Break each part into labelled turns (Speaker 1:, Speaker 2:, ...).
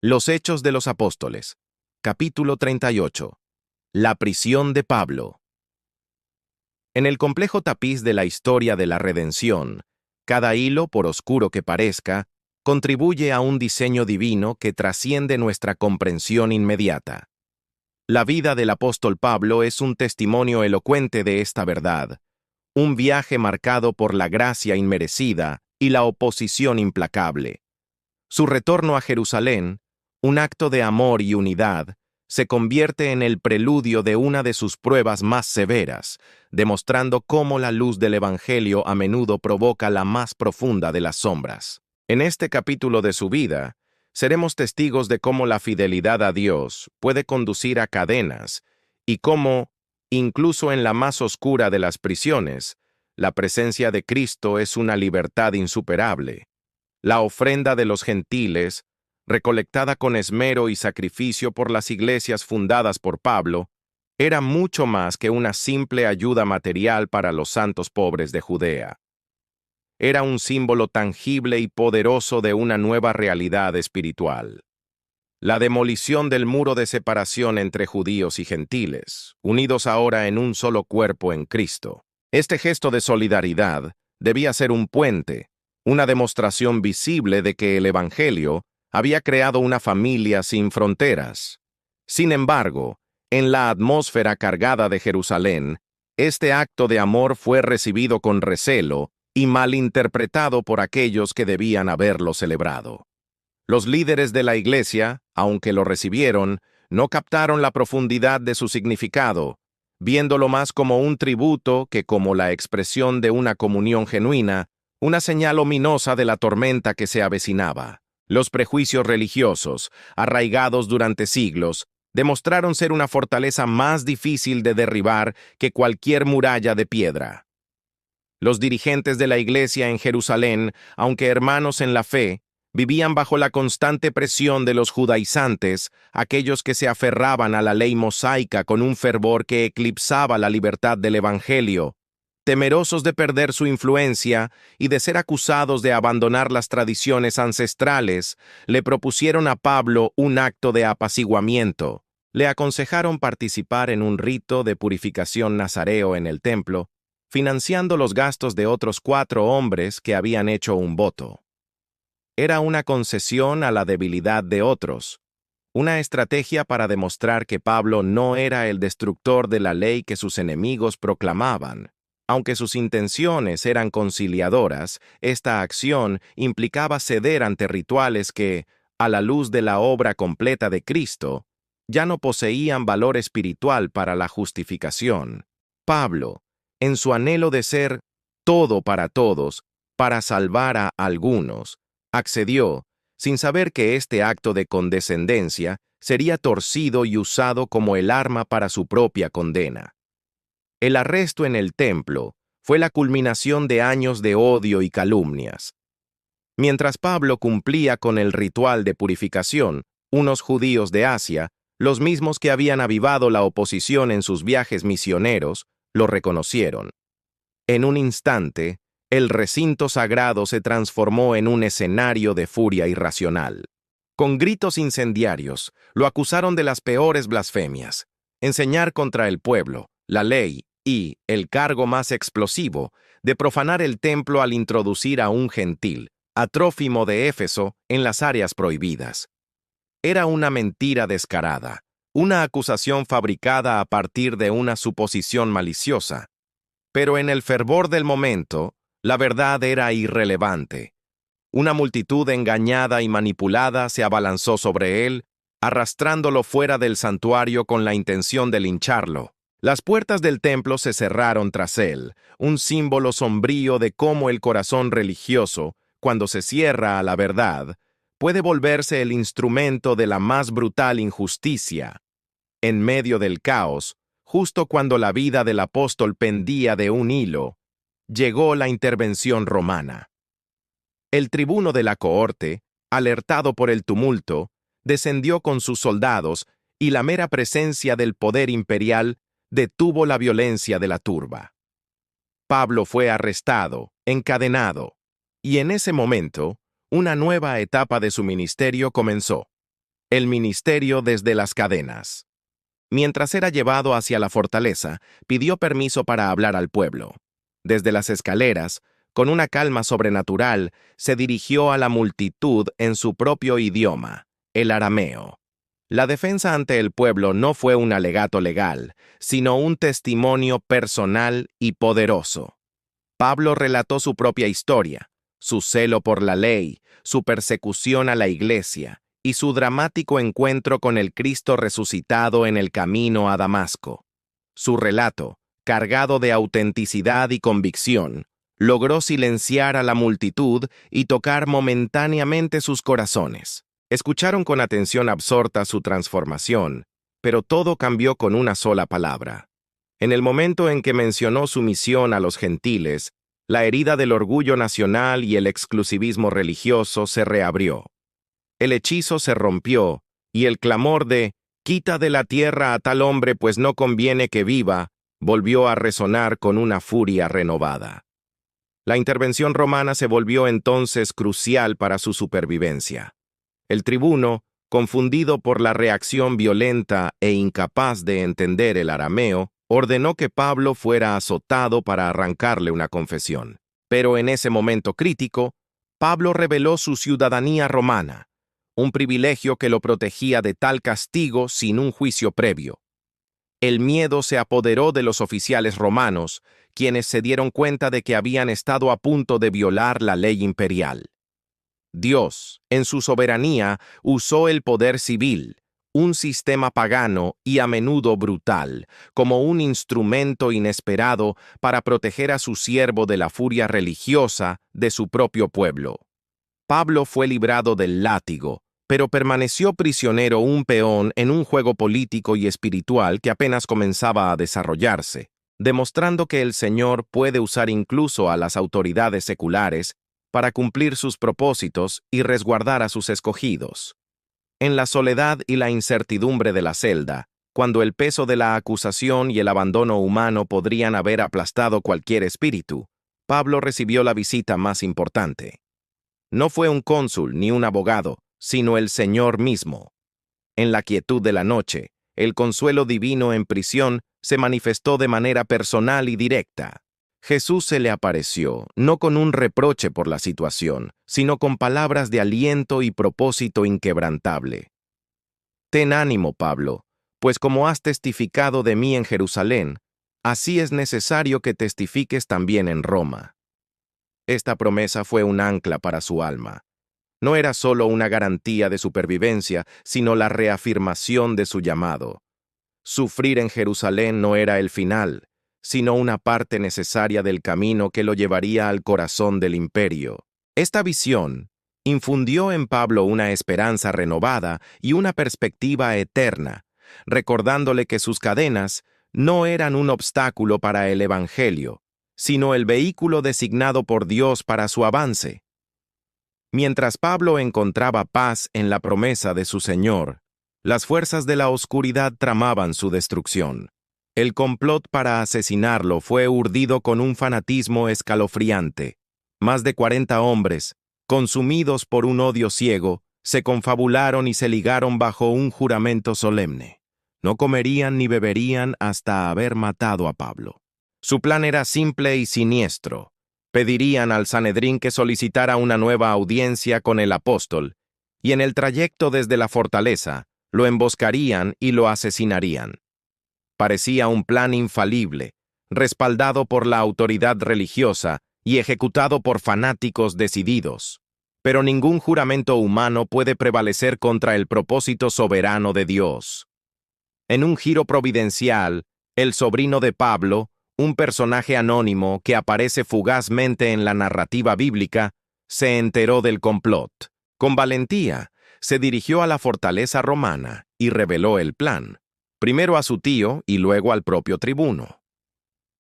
Speaker 1: Los Hechos de los Apóstoles. Capítulo 38. La prisión de Pablo. En el complejo tapiz de la historia de la redención, cada hilo, por oscuro que parezca, contribuye a un diseño divino que trasciende nuestra comprensión inmediata. La vida del apóstol Pablo es un testimonio elocuente de esta verdad, un viaje marcado por la gracia inmerecida y la oposición implacable. Su retorno a Jerusalén, un acto de amor y unidad, se convierte en el preludio de una de sus pruebas más severas, demostrando cómo la luz del Evangelio a menudo provoca la más profunda de las sombras. En este capítulo de su vida, seremos testigos de cómo la fidelidad a Dios puede conducir a cadenas y cómo, incluso en la más oscura de las prisiones, la presencia de Cristo es una libertad insuperable. La ofrenda de los gentiles, recolectada con esmero y sacrificio por las iglesias fundadas por Pablo, era mucho más que una simple ayuda material para los santos pobres de Judea. Era un símbolo tangible y poderoso de una nueva realidad espiritual. La demolición del muro de separación entre judíos y gentiles, unidos ahora en un solo cuerpo en Cristo. Este gesto de solidaridad debía ser un puente, una demostración visible de que el Evangelio había creado una familia sin fronteras. Sin embargo, en la atmósfera cargada de Jerusalén, este acto de amor fue recibido con recelo y malinterpretado por aquellos que debían haberlo celebrado. Los líderes de la iglesia, aunque lo recibieron, no captaron la profundidad de su significado, viéndolo más como un tributo que como la expresión de una comunión genuina, una señal ominosa de la tormenta que se avecinaba. Los prejuicios religiosos, arraigados durante siglos, demostraron ser una fortaleza más difícil de derribar que cualquier muralla de piedra. Los dirigentes de la iglesia en Jerusalén, aunque hermanos en la fe, vivían bajo la constante presión de los judaizantes, aquellos que se aferraban a la ley mosaica con un fervor que eclipsaba la libertad del Evangelio. Temerosos de perder su influencia y de ser acusados de abandonar las tradiciones ancestrales, le propusieron a Pablo un acto de apaciguamiento. Le aconsejaron participar en un rito de purificación nazareo en el templo, financiando los gastos de otros 4 hombres que habían hecho un voto. Era una concesión a la debilidad de otros, una estrategia para demostrar que Pablo no era el destructor de la ley que sus enemigos proclamaban. Aunque sus intenciones eran conciliadoras, esta acción implicaba ceder ante rituales que, a la luz de la obra completa de Cristo, ya no poseían valor espiritual para la justificación. Pablo, en su anhelo de ser todo para todos, para salvar a algunos, accedió, sin saber que este acto de condescendencia sería torcido y usado como el arma para su propia condena. El arresto en el templo fue la culminación de años de odio y calumnias. Mientras Pablo cumplía con el ritual de purificación, unos judíos de Asia, los mismos que habían avivado la oposición en sus viajes misioneros, lo reconocieron. En un instante, el recinto sagrado se transformó en un escenario de furia irracional. Con gritos incendiarios, lo acusaron de las peores blasfemias: enseñar contra el pueblo, la ley y, el cargo más explosivo, de profanar el templo al introducir a un gentil, a Trófimo de Éfeso, en las áreas prohibidas. Era una mentira descarada, una acusación fabricada a partir de una suposición maliciosa. Pero en el fervor del momento, la verdad era irrelevante. Una multitud engañada y manipulada se abalanzó sobre él, arrastrándolo fuera del santuario con la intención de lincharlo. Las puertas del templo se cerraron tras él, un símbolo sombrío de cómo el corazón religioso, cuando se cierra a la verdad, puede volverse el instrumento de la más brutal injusticia. En medio del caos, justo cuando la vida del apóstol pendía de un hilo, llegó la intervención romana. El tribuno de la cohorte, alertado por el tumulto, descendió con sus soldados y la mera presencia del poder imperial detuvo la violencia de la turba. Pablo fue arrestado, encadenado, y en ese momento, una nueva etapa de su ministerio comenzó. El ministerio desde las cadenas. Mientras era llevado hacia la fortaleza, pidió permiso para hablar al pueblo. Desde las escaleras, con una calma sobrenatural, se dirigió a la multitud en su propio idioma, el arameo. La defensa ante el pueblo no fue un alegato legal, sino un testimonio personal y poderoso. Pablo relató su propia historia, su celo por la ley, su persecución a la iglesia y su dramático encuentro con el Cristo resucitado en el camino a Damasco. Su relato, cargado de autenticidad y convicción, logró silenciar a la multitud y tocar momentáneamente sus corazones. Escucharon con atención absorta su transformación, pero todo cambió con una sola palabra. En el momento en que mencionó su misión a los gentiles, la herida del orgullo nacional y el exclusivismo religioso se reabrió. El hechizo se rompió, y el clamor de «Quita de la tierra a tal hombre, pues no conviene que viva», volvió a resonar con una furia renovada. La intervención romana se volvió entonces crucial para su supervivencia. El tribuno, confundido por la reacción violenta e incapaz de entender el arameo, ordenó que Pablo fuera azotado para arrancarle una confesión. Pero en ese momento crítico, Pablo reveló su ciudadanía romana, un privilegio que lo protegía de tal castigo sin un juicio previo. El miedo se apoderó de los oficiales romanos, quienes se dieron cuenta de que habían estado a punto de violar la ley imperial. Dios, en su soberanía, usó el poder civil, un sistema pagano y a menudo brutal, como un instrumento inesperado para proteger a su siervo de la furia religiosa de su propio pueblo. Pablo fue librado del látigo, pero permaneció prisionero un peón en un juego político y espiritual que apenas comenzaba a desarrollarse, demostrando que el Señor puede usar incluso a las autoridades seculares para cumplir sus propósitos y resguardar a sus escogidos. En la soledad y la incertidumbre de la celda, cuando el peso de la acusación y el abandono humano podrían haber aplastado cualquier espíritu, Pablo recibió la visita más importante. No fue un cónsul ni un abogado, sino el Señor mismo. En la quietud de la noche, el consuelo divino en prisión se manifestó de manera personal y directa. Jesús se le apareció, no con un reproche por la situación, sino con palabras de aliento y propósito inquebrantable. Ten ánimo, Pablo, pues como has testificado de mí en Jerusalén, así es necesario que testifiques también en Roma. Esta promesa fue un ancla para su alma. No era solo una garantía de supervivencia, sino la reafirmación de su llamado. Sufrir en Jerusalén no era el final, sino una parte necesaria del camino que lo llevaría al corazón del imperio. Esta visión infundió en Pablo una esperanza renovada y una perspectiva eterna, recordándole que sus cadenas no eran un obstáculo para el Evangelio, sino el vehículo designado por Dios para su avance. Mientras Pablo encontraba paz en la promesa de su Señor, las fuerzas de la oscuridad tramaban su destrucción. El complot para asesinarlo fue urdido con un fanatismo escalofriante. Más de 40 hombres, consumidos por un odio ciego, se confabularon y se ligaron bajo un juramento solemne. No comerían ni beberían hasta haber matado a Pablo. Su plan era simple y siniestro. Pedirían al Sanedrín que solicitara una nueva audiencia con el apóstol, y en el trayecto desde la fortaleza, lo emboscarían y lo asesinarían. Parecía un plan infalible, respaldado por la autoridad religiosa y ejecutado por fanáticos decididos. Pero ningún juramento humano puede prevalecer contra el propósito soberano de Dios. En un giro providencial, el sobrino de Pablo, un personaje anónimo que aparece fugazmente en la narrativa bíblica, se enteró del complot. Con valentía, se dirigió a la fortaleza romana y reveló el plan, primero a su tío y luego al propio tribuno.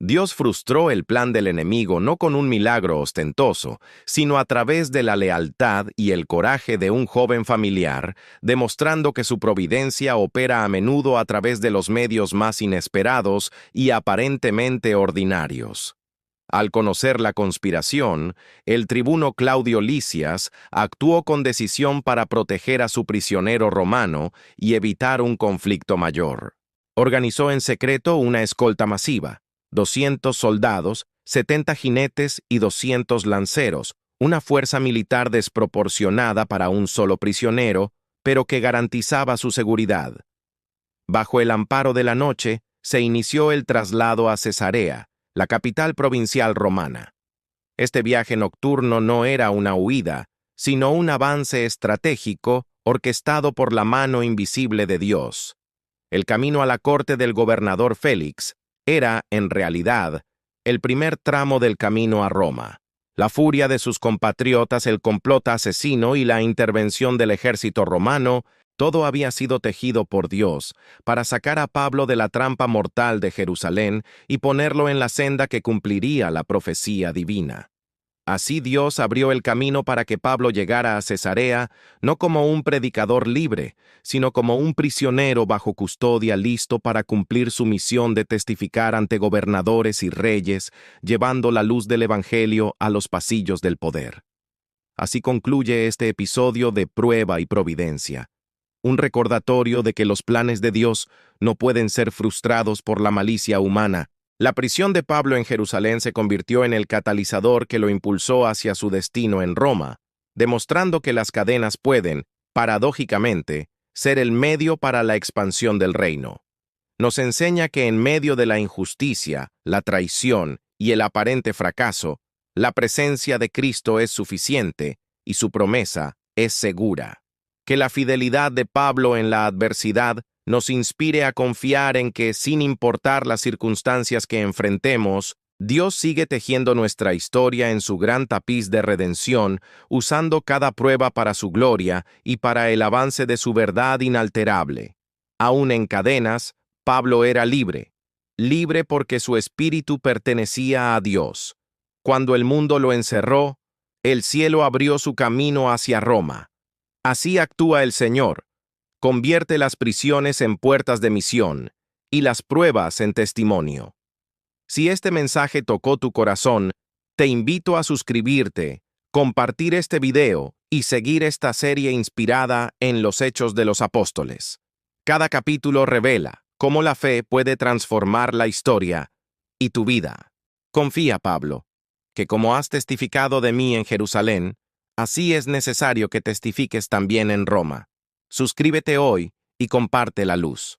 Speaker 1: Dios frustró el plan del enemigo no con un milagro ostentoso, sino a través de la lealtad y el coraje de un joven familiar, demostrando que su providencia opera a menudo a través de los medios más inesperados y aparentemente ordinarios. Al conocer la conspiración, el tribuno Claudio Lisias actuó con decisión para proteger a su prisionero romano y evitar un conflicto mayor. Organizó en secreto una escolta masiva, 200 soldados, 70 jinetes y 200 lanceros, una fuerza militar desproporcionada para un solo prisionero, pero que garantizaba su seguridad. Bajo el amparo de la noche, se inició el traslado a Cesarea, la capital provincial romana. Este viaje nocturno no era una huida, sino un avance estratégico orquestado por la mano invisible de Dios. El camino a la corte del gobernador Félix era, en realidad, el primer tramo del camino a Roma. La furia de sus compatriotas, el complot asesino y la intervención del ejército romano, todo había sido tejido por Dios para sacar a Pablo de la trampa mortal de Jerusalén y ponerlo en la senda que cumpliría la profecía divina. Así Dios abrió el camino para que Pablo llegara a Cesarea no como un predicador libre, sino como un prisionero bajo custodia listo para cumplir su misión de testificar ante gobernadores y reyes, llevando la luz del Evangelio a los pasillos del poder. Así concluye este episodio de Prueba y Providencia, un recordatorio de que los planes de Dios no pueden ser frustrados por la malicia humana. La prisión de Pablo en Jerusalén se convirtió en el catalizador que lo impulsó hacia su destino en Roma, demostrando que las cadenas pueden, paradójicamente, ser el medio para la expansión del reino. Nos enseña que en medio de la injusticia, la traición y el aparente fracaso, la presencia de Cristo es suficiente y su promesa es segura. Que la fidelidad de Pablo en la adversidad nos inspire a confiar en que, sin importar las circunstancias que enfrentemos, Dios sigue tejiendo nuestra historia en su gran tapiz de redención, usando cada prueba para su gloria y para el avance de su verdad inalterable. Aún en cadenas, Pablo era libre, libre porque su espíritu pertenecía a Dios. Cuando el mundo lo encerró, el cielo abrió su camino hacia Roma. Así actúa el Señor. Convierte las prisiones en puertas de misión y las pruebas en testimonio. Si este mensaje tocó tu corazón, te invito a suscribirte, compartir este video y seguir esta serie inspirada en los Hechos de los Apóstoles. Cada capítulo revela cómo la fe puede transformar la historia y tu vida. Confía, Pablo, que como has testificado de mí en Jerusalén, así es necesario que testifiques también en Roma. Suscríbete hoy y comparte la luz.